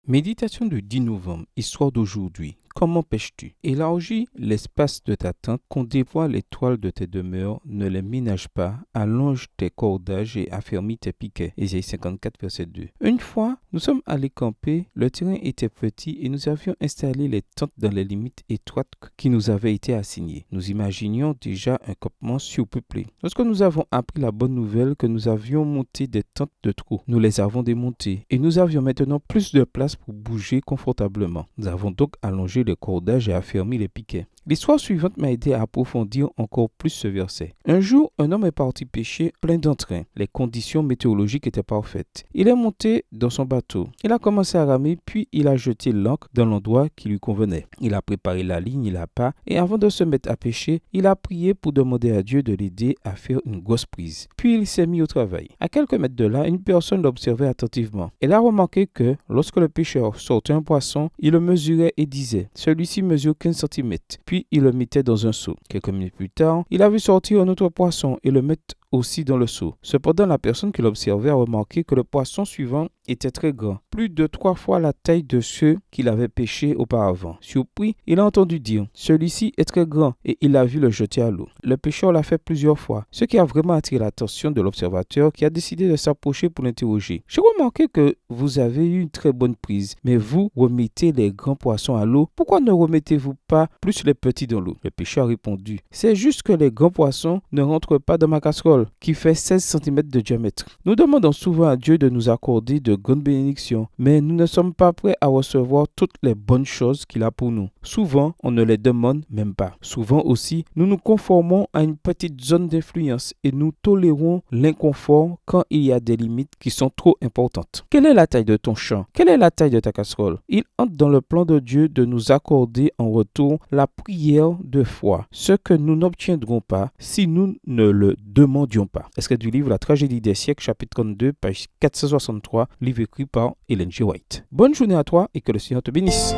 Méditation du 10 novembre, histoire d'aujourd'hui. Comment pêches-tu? Élargis l'espace de ta tente, qu'on déploie les toiles de tes demeures, ne les ménage pas, allonge tes cordages et affermis tes piquets. Ésaïe 54, verset 2. Une fois, nous sommes allés camper, le terrain était petit et nous avions installé les tentes dans les limites étroites qui nous avaient été assignées. Nous imaginions déjà un campement surpeuplé. Lorsque nous avons appris la bonne nouvelle que nous avions monté des tentes de trop, nous les avons démontées et nous avions maintenant plus de place pour bouger confortablement. Nous avons donc allongé les cordages et affermi les piquets. L'histoire suivante m'a aidé à approfondir encore plus ce verset. Un jour, un homme est parti pêcher plein d'entrain. Les conditions météorologiques étaient parfaites. Il est monté dans son bateau. Il a commencé à ramer, puis il a jeté l'ancre dans l'endroit qui lui convenait. Il a préparé la ligne, il a pas, et avant de se mettre à pêcher, il a prié pour demander à Dieu de l'aider à faire une grosse prise. Puis il s'est mis au travail. À quelques mètres de là, une personne l'observait attentivement. Elle a remarqué que, lorsque le pêcheur sortait un poisson, il le mesurait et disait « Celui-ci mesure 15 cm ». Puis il le mettait dans un seau. Quelques minutes plus tard, il a vu sortir un autre poisson et le mettre aussi dans le seau. Cependant, la personne qui l'observait a remarqué que le poisson suivant était très grand, plus de 3 fois la taille de ceux qu'il avait pêchés auparavant. Surpris, il a entendu dire « Celui-ci est très grand » et il a vu le jeter à l'eau. Le pêcheur l'a fait plusieurs fois, ce qui a vraiment attiré l'attention de l'observateur qui a décidé de s'approcher pour l'interroger. « J'ai remarqué que vous avez eu une très bonne prise, mais vous remettez les grands poissons à l'eau. Pourquoi ne remettez-vous pas plus les petits dans l'eau ?» Le pêcheur a répondu « C'est juste que les grands poissons ne rentrent pas dans ma casserole qui fait 16 cm de diamètre. Nous demandons souvent à Dieu de nous accorder de grandes bénédictions, mais nous ne sommes pas prêts à recevoir toutes les bonnes choses qu'il a pour nous. Souvent, on ne les demande même pas. Souvent aussi, nous nous conformons à une petite zone d'influence et nous tolérons l'inconfort quand il y a des limites qui sont trop importantes. Quelle est la taille de ton champ? Quelle est la taille de ta casserole? Il entre dans le plan de Dieu de nous accorder en retour la prière de foi, ce que nous n'obtiendrons pas si nous ne le demandions pas. Extrait du livre La tragédie des siècles, chapitre 32, page 463, livre écrit par Ellen G. White. Bonne journée à toi et que le Seigneur te bénisse.